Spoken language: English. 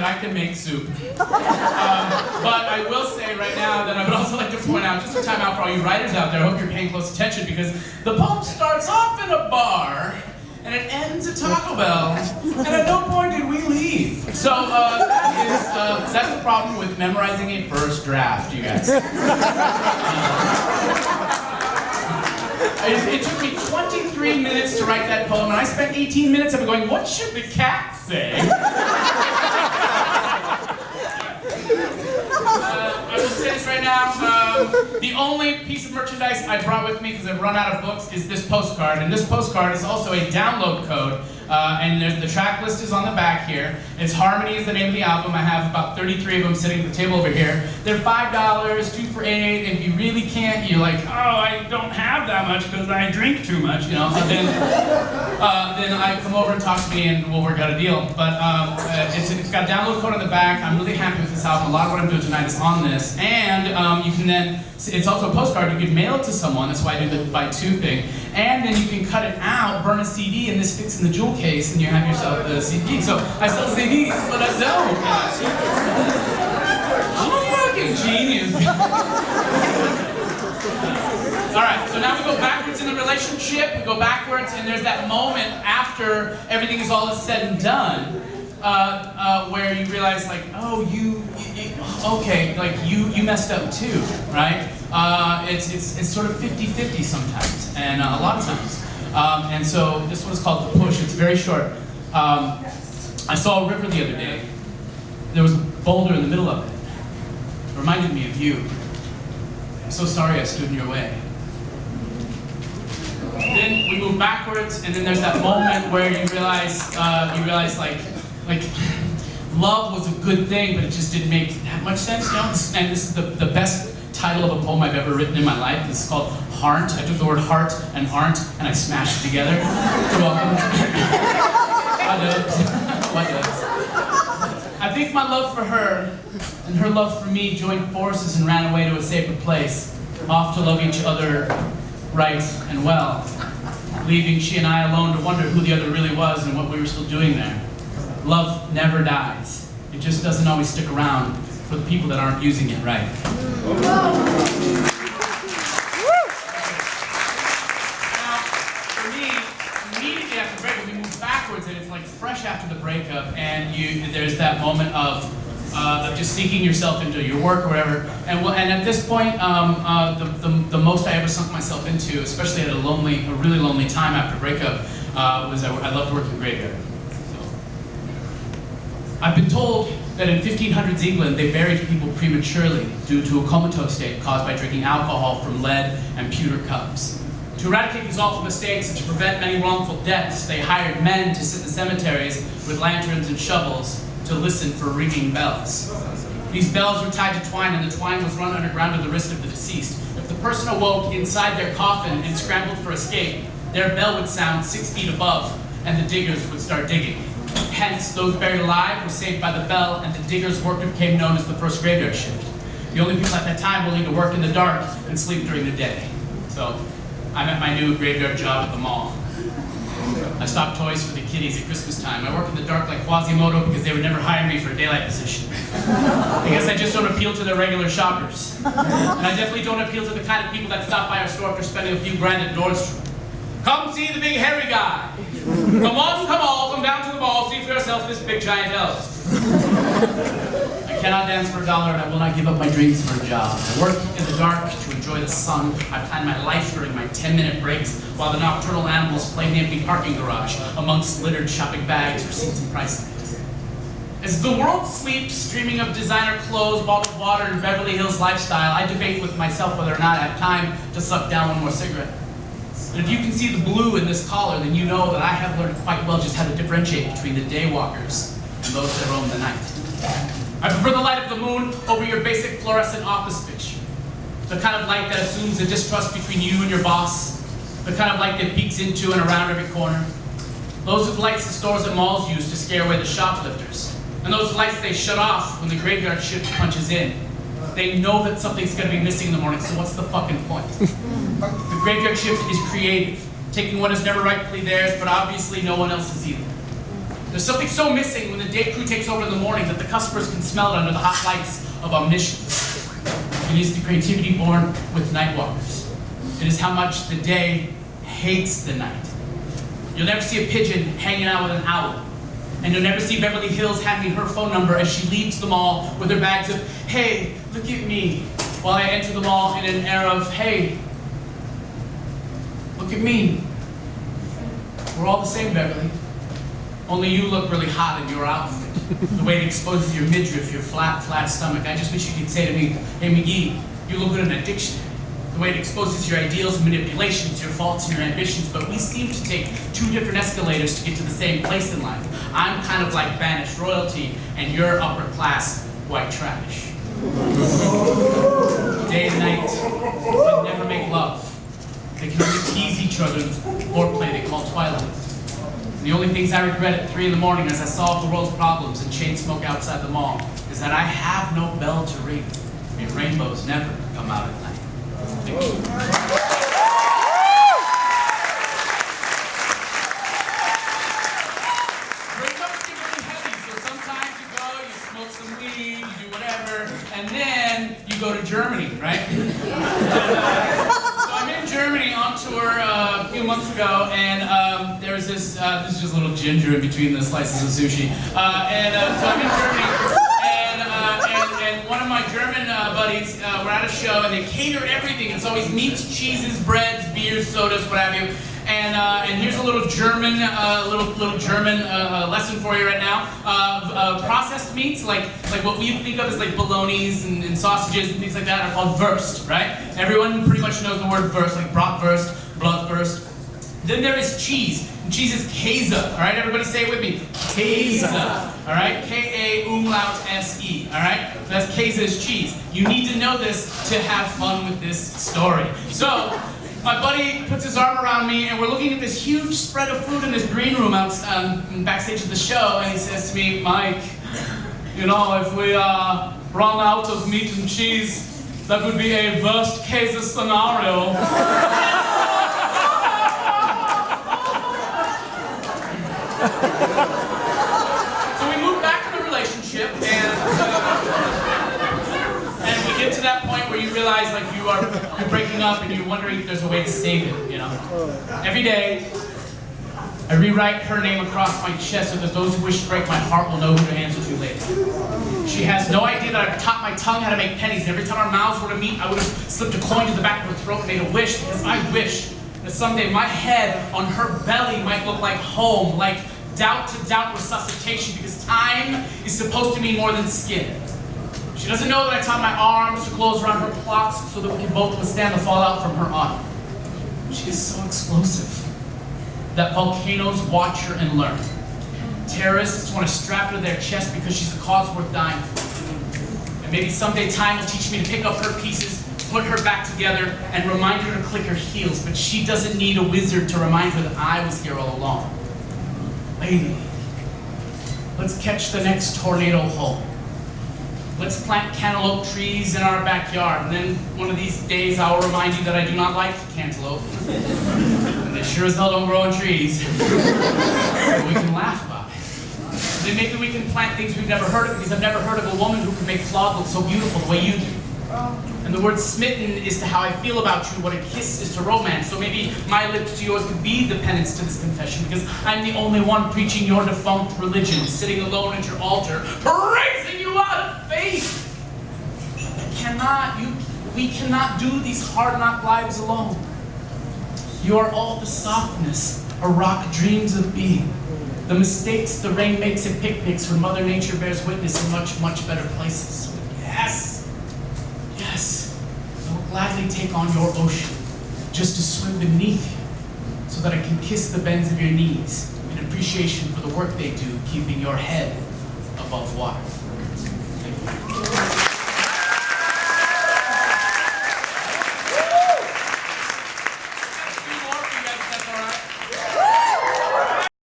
I can make soup. But I will say right now that I would also like to point out, just a time out for all you writers out there, I hope you're paying close attention, because the poem starts off in a bar, and it ends at Taco Bell, and at no point did we leave. So that's the problem with memorizing a first draft, you guys. It took me 23 minutes to write that poem, and I spent 18 minutes of it going, what should the cat say? I will say this right now, the only piece of merchandise I brought with me, because I've run out of books, is this postcard. And this postcard is also a download code, and the track list is on the back here. It's Harmony is the name of the album. I have about 33 of them sitting at the table over here. They're $5, 2 for $8, and if you really can't, you're like, oh, I don't have that much because I drink too much, you know, then I come over and talk to me and we'll work out a deal. But it's got a download code on the back. I'm really happy with this album. A lot of what I'm doing tonight is on this. And you can then, it's also a postcard, you can mail it to someone, that's why I do the buy two thing. And then you can cut it out, burn a CD, and this fits in the jewel case, and you have yourself the CD. So I sell CDs, but I don't. I'm a fucking genius. Alright, so now we go backwards in the relationship, we go backwards, and there's that moment after everything is all said and done, where you realize, like, oh, okay, like, you messed up too, right? It's sort of 50-50 sometimes, and a lot of times. And so this one is called The Push. It's very short. I saw a river the other day. There was a boulder in the middle of it. It reminded me of you. I'm so sorry I stood in your way. Then we move backwards, and then there's that moment where you realize like love was a good thing, but it just didn't make that much sense, you know? And this is the best title of a poem I've ever written in my life. This is called Heartn't. I took the word heart and aren't, and I smashed it together. You're welcome. What does? I think my love for her and her love for me joined forces and ran away to a safer place, off to love each other right and well, leaving she and I alone to wonder who the other really was and what we were still doing there. Love never dies. It just doesn't always stick around for the people that aren't using it right. Now, for me, immediately after the breakup, we move backwards, and it's like fresh after the breakup, and there's that moment of just sinking yourself into your work or whatever. And at this point, the most I ever sunk myself into, especially at a really lonely time after breakup, was I loved working graveyard. I've been told that in 1500s England, they buried people prematurely due to a comatose state caused by drinking alcohol from lead and pewter cups. To eradicate these awful mistakes and to prevent many wrongful deaths, they hired men to sit in cemeteries with lanterns and shovels to listen for ringing bells. These bells were tied to twine, and the twine was run underground to the wrist of the deceased. If the person awoke inside their coffin and scrambled for escape, their bell would sound 6 feet above, and the diggers would start digging. Hence, those buried alive were saved by the bell, and the diggers' work became known as the first graveyard shift. The only people at that time willing to work in the dark and sleep during the day. So, I'm at my new graveyard job at the mall. I stock toys for the kiddies at Christmas time. I work in the dark like Quasimodo because they would never hire me for a daylight position. I guess I just don't appeal to the regular shoppers. And I definitely don't appeal to the kind of people that stop by our store after spending a few grand at Nordstrom. Come see the big hairy guy. Come on, come down to the mall, see for yourself this big giant elf. I cannot dance for $1 and I will not give up my dreams for a job. I work in the dark to enjoy the sun. I plan my life during my 10-minute breaks while the nocturnal animals play in the empty parking garage amongst littered shopping bags, receipts, and price tags. As the world sleeps, dreaming of designer clothes, bottled water, and Beverly Hills lifestyle, I debate with myself whether or not I have time to suck down one more cigarette. And if you can see the blue in this collar, then you know that I have learned quite well just how to differentiate between the daywalkers and those that roam the night. I prefer the light of the moon over your basic fluorescent office pitch. The kind of light that assumes a distrust between you and your boss. The kind of light that peeks into and around every corner. Those are the lights the stores and malls use to scare away the shoplifters. And those lights they shut off when the graveyard shift punches in. They know that something's going to be missing in the morning, so what's the fucking point? The graveyard shift is creative, taking what is never rightfully theirs, but obviously no one else's either. There's something so missing when the day crew takes over in the morning that the customers can smell it under the hot lights of omniscience. It is the creativity born with night walkers. It is how much the day hates the night. You'll never see a pigeon hanging out with an owl. And you'll never see Beverly Hills handing her phone number as she leaves the mall with her bags of, hey, look at me, while I enter the mall in an air of, hey, look at me. We're all the same, Beverly. Only you look really hot in your outfit. The way it exposes your midriff, your flat stomach. I just wish you could say to me, hey, McGee, you look good in a dictionary. The way it exposes your ideals and manipulations, your faults and your ambitions, but we seem to take two different escalators to get to the same place in life. I'm kind of like banished royalty, and you're upper class white trash. Day and night, but never make love. They can only tease each other in foreplay they call twilight. And the only things I regret at 3 in the morning as I solve the world's problems and chain smoke outside the mall is that I have no bell to ring, and rainbows never come out at night. Thank you. Rainbows get really heavy, so sometimes you go, you smoke some weed, you do whatever, and then you go to Germany, right? So I'm in Germany on tour a few months ago, and there's this is just a little ginger in between the slices of sushi. So I'm in Germany, and one of my German buddies, we're at a show, and they cater everything. It's always meats, cheeses, breads, beers, sodas, what have you. And here's a little German, lesson for you right now. Processed meats, like what we think of as like bolognas and sausages and things like that, are called Wurst, right? Everyone pretty much knows the word Wurst, like bratwurst, bloodwurst. Then there is cheese. And cheese is Käse, all right? Everybody say it with me. Käse, all right? K-A-umlaut-S-E, all right? So that's Käse is cheese. You need to know this to have fun with this story. So, my buddy puts his arm around me, and we're looking at this huge spread of food in this green room out backstage of the show, and he says to me, Mike, you know, if we run out of meat and cheese, that would be a worst case scenario. So we move back in the relationship, and we get to that point where you realize like you're breaking up and you're wondering if there's a way to save it, you know. Every day, I rewrite her name across my chest so that those who wish to break my heart will know who to answer to later. She has no idea that I've taught my tongue how to make pennies, and every time our mouths were to meet, I would have slipped a coin to the back of her throat and made a wish, because I wish that someday my head on her belly might look like home, like doubt to doubt resuscitation, because time is supposed to mean more than skin. She doesn't know that I taught my arms to close around her clocks so that we can both withstand the fallout from her honor. She is so explosive that volcanoes watch her and learn. Terrorists want to strap her to their chest because she's a cause worth dying for. And maybe someday time will teach me to pick up her pieces, put her back together, and remind her to click her heels, but she doesn't need a wizard to remind her that I was here all along. Lady, let's catch the next tornado hole. Let's plant cantaloupe trees in our backyard, and then one of these days I will remind you that I do not like cantaloupe. And they sure as hell don't grow in trees. But we can laugh about it. Then maybe we can plant things we've never heard of, because I've never heard of a woman who can make flawed look so beautiful the way you do. And the word smitten is to how I feel about you, what a kiss is to romance. So maybe my lips to yours could be the penance to this confession, because I'm the only one preaching your defunct religion, sitting alone at your altar, praising you out of faith. We cannot do these hard knock lives alone. You are all the softness a rock dreams of being. The mistakes the rain makes at picnics when Mother Nature bears witness in much, much better places. Yes. Yes, I will gladly take on your ocean just to swim beneath you so that I can kiss the bends of your knees in appreciation for the work they do keeping your head above water. Thank you.